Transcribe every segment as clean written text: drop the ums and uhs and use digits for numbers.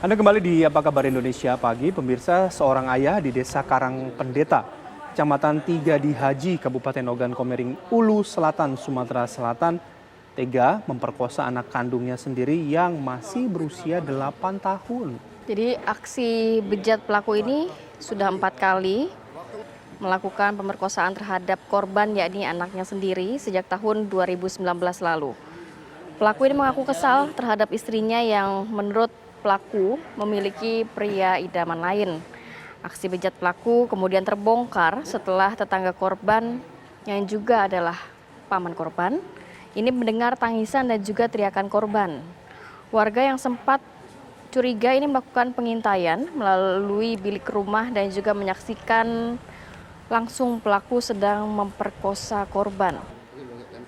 Anda kembali di Apa Kabar Indonesia Pagi, pemirsa. Seorang ayah di Desa Karang Pendeta, Kecamatan Tiga di Haji, Kabupaten Ogan Komering Ulu Selatan, Sumatera Selatan, tega memperkosa anak kandungnya sendiri yang masih berusia 8 tahun. Jadi aksi bejat pelaku ini sudah 4 kali melakukan pemerkosaan terhadap korban, yakni anaknya sendiri, sejak tahun 2019 lalu. Pelaku ini mengaku kesal terhadap istrinya yang menurut pelaku memiliki pria idaman lain. Aksi bejat pelaku kemudian terbongkar setelah tetangga korban yang juga adalah paman korban ini mendengar tangisan dan juga teriakan korban. Warga yang sempat curiga ini melakukan pengintaian melalui bilik rumah dan juga menyaksikan langsung pelaku sedang memperkosa korban.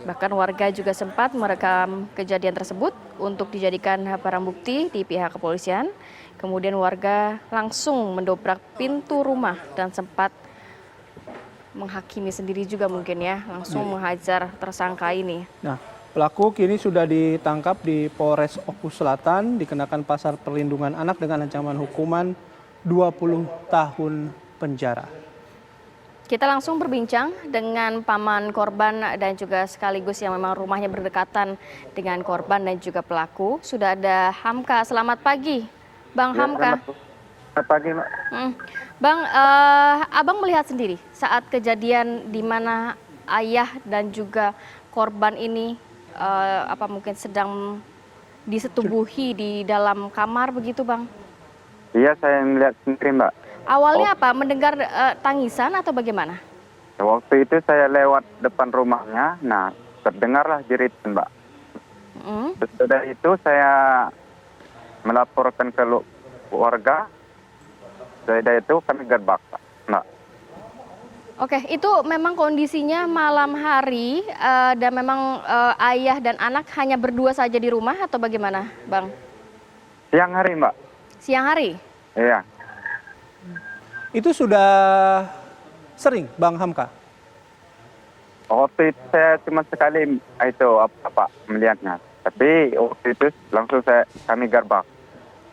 Bahkan warga juga sempat merekam kejadian tersebut untuk dijadikan barang bukti di pihak kepolisian. Kemudian warga langsung mendobrak pintu rumah dan sempat menghakimi sendiri juga mungkin ya, langsung menghajar tersangka ini. Nah, pelaku kini sudah ditangkap di Polres Oku Selatan, dikenakan pasal perlindungan anak dengan ancaman hukuman 20 tahun penjara. Kita langsung berbincang dengan paman korban dan juga sekaligus yang memang rumahnya berdekatan dengan korban dan juga pelaku. Sudah ada Hamka. Selamat pagi, Bang Hamka. Selamat pagi, Mbak. Bang, Abang melihat sendiri saat kejadian di mana ayah dan juga korban ini mungkin sedang disetubuhi di dalam kamar begitu, Bang? Iya, saya melihat sendiri, Mbak. Awalnya apa? Mendengar tangisan atau bagaimana? Waktu itu saya lewat depan rumahnya, nah terdengarlah jeritan, Mbak. Setelah itu saya melaporkan ke warga, setelah itu kami gerbak, Mbak. Oke, itu memang kondisinya malam hari dan memang ayah dan anak hanya berdua saja di rumah atau bagaimana, Bang? Siang hari, Mbak. Siang hari? Iya. Itu sudah sering, Bang Hamka? Waktu itu saya cuma sekali melihatnya. Tapi waktu itu langsung kami gerbak.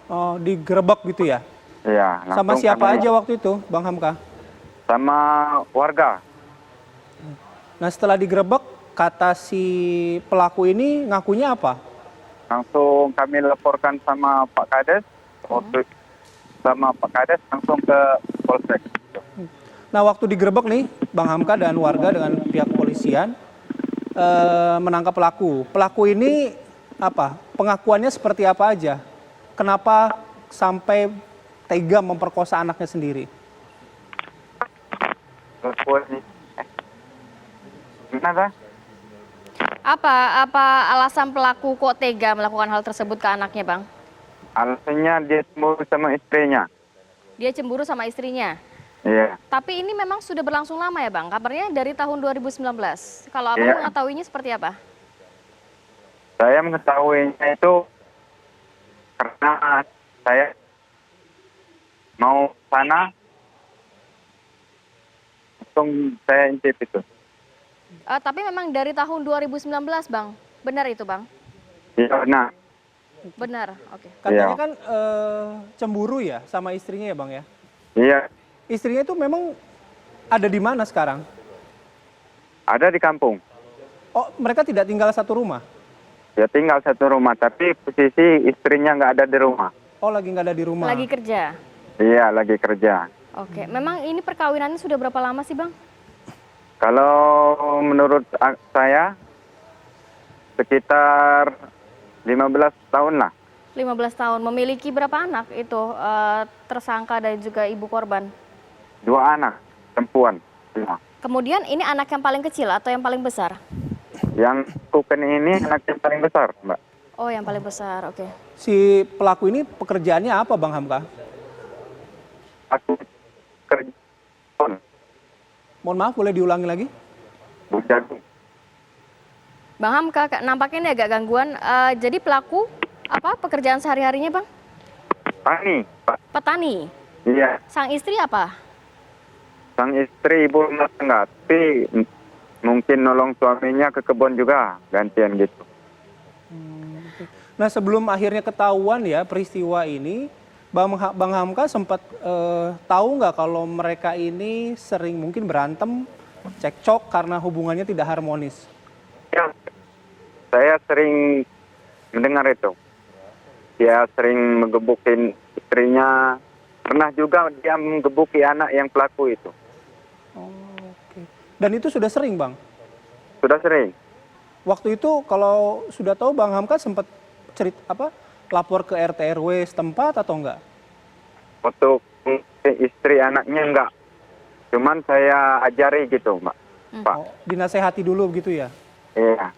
Oh, digerebek gitu ya? Iya. Sama siapa aja waktu itu, Bang Hamka? Sama warga. Nah, setelah digerebek, kata si pelaku ini ngakunya apa? Langsung kami laporkan sama Pak Kades. Sama Pak Kades langsung ke Polsek. Nah, waktu digerebek nih, Bang Hamka dan warga dengan pihak kepolisian menangkap pelaku. Pelaku ini apa? Pengakuannya seperti apa aja? Kenapa sampai tega memperkosa anaknya sendiri? Gimana? Apa alasan pelaku kok tega melakukan hal tersebut ke anaknya, Bang? Alasannya dia cemburu sama istrinya. Dia cemburu sama istrinya. Iya. Tapi ini memang sudah berlangsung lama ya, Bang? Kabarnya dari tahun 2019. Kalau Abang mengetahuinya seperti apa? Saya mengetahuinya itu karena saya mau sana, langsung saya intip itu. Tapi memang dari tahun 2019, Bang. Benar itu, Bang? Iya, benar. Benar, oke. Katanya kan cemburu ya sama istrinya ya, Bang ya? Iya. Istrinya itu memang ada di mana sekarang? Ada di kampung. Oh, mereka tidak tinggal satu rumah? Ya tinggal satu rumah, tapi posisi istrinya nggak ada di rumah. Oh, lagi nggak ada di rumah? Lagi kerja? Iya, lagi kerja. Oke, memang ini perkawinannya sudah berapa lama sih, Bang? Kalau menurut saya sekitar 15 tahun lah. 15 tahun. Memiliki berapa anak itu tersangka dan juga ibu korban? 2 anak, perempuan. Kemudian ini anak yang paling kecil atau yang paling besar? Yang kuken ini anak yang paling besar, Mbak. Oh, yang paling besar, oke. Si pelaku ini pekerjaannya apa, Bang Hamka? Aku kerja. Mohon maaf, boleh diulangi lagi? Bujagung. Bang Hamka, nampaknya ini agak gangguan. Jadi pelaku apa pekerjaan sehari-harinya, Bang? Tani, Pak. Petani. Iya. Sang istri apa? Sang istri ibu rumah tangga, tapi mungkin nolong suaminya ke kebun juga, gantian gitu. Nah, sebelum akhirnya ketahuan ya peristiwa ini, Bang Hamka sempat tahu nggak kalau mereka ini sering mungkin berantem, cekcok karena hubungannya tidak harmonis? Ya, saya sering mendengar itu. Dia sering menggebukin istrinya. Pernah juga dia menggebuki anak yang pelaku itu. Oh, oke. Dan itu sudah sering, Bang? Sudah sering. Waktu itu kalau sudah tahu Bang Hamka sempat lapor ke RT RW setempat atau enggak? Untuk istri anaknya enggak. Cuman saya ajari gitu, Mbak. Pak. Oh, dinasehati dulu gitu ya? Iya.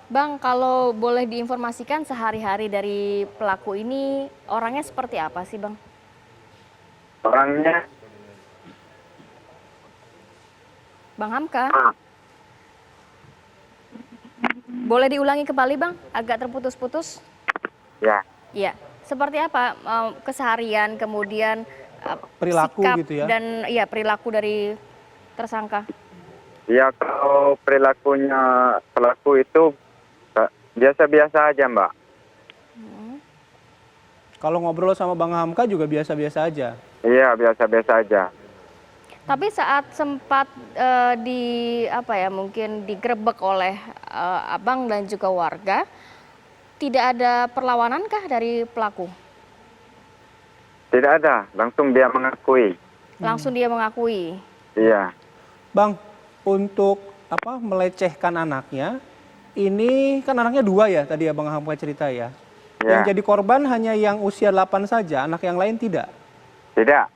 Bang, kalau boleh diinformasikan sehari-hari dari pelaku ini orangnya seperti apa sih, Bang? Orangnya Bang Hamka? Boleh diulangi kembali, Bang? Agak terputus-putus. ya. Iya. Seperti apa keseharian, kemudian Perilaku sikap gitu ya? dan ya perilaku dari tersangka? Ya, kalau perilakunya pelaku itu biasa-biasa aja, Mbak. Kalau ngobrol sama Bang Hamka juga biasa-biasa aja? Iya, biasa-biasa aja. Tapi saat sempat mungkin digerebek oleh abang dan juga warga, tidak ada perlawanankah dari pelaku? Tidak ada, langsung dia mengakui. Langsung dia mengakui. Iya. Bang, untuk melecehkan anaknya, ini kan anaknya 2 ya tadi ya Bang Hamka cerita ya? Ya. Yang jadi korban hanya yang usia 8 saja, anak yang lain tidak? Tidak.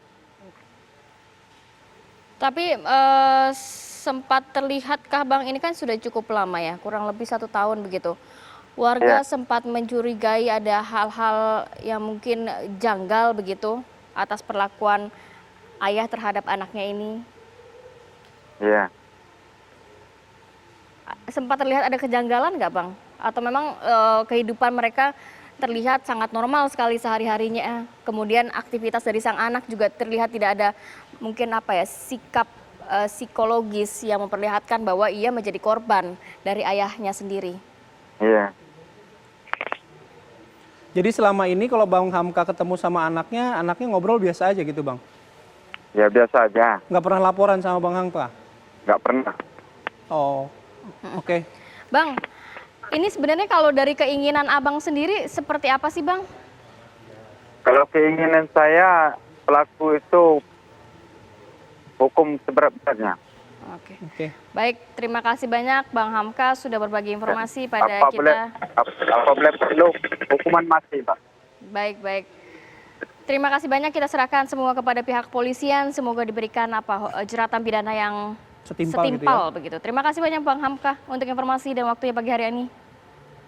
Tapi sempat terlihatkah Bang, ini kan sudah cukup lama ya, kurang lebih 1 tahun begitu. Warga sempat mencurigai ada hal-hal yang mungkin janggal begitu atas perlakuan ayah terhadap anaknya ini. Iya. Sempat terlihat ada kejanggalan nggak Bang? Atau memang kehidupan mereka terlihat sangat normal sekali sehari-harinya. Kemudian aktivitas dari sang anak juga terlihat tidak ada mungkin sikap psikologis yang memperlihatkan bahwa ia menjadi korban dari ayahnya sendiri. Iya. Jadi selama ini kalau Bang Hamka ketemu sama anaknya ngobrol biasa aja gitu Bang? Ya, biasa aja. Nggak pernah laporan sama Bang Hamka? Nggak pernah. Oh, oke. Bang, ini sebenarnya kalau dari keinginan abang sendiri seperti apa sih Bang? Kalau keinginan saya, pelaku itu hukum seberat-beratnya. Oke. Baik, terima kasih banyak Bang Hamka sudah berbagi informasi pada kita. Apabila perlu, hukuman mati, Pak. Baik. Terima kasih banyak, kita serahkan semua kepada pihak kepolisian. Semoga diberikan jeratan pidana yang Setimpal gitu ya. begitu. Terima kasih banyak Bang Hamka untuk informasi dan waktunya pagi hari ini.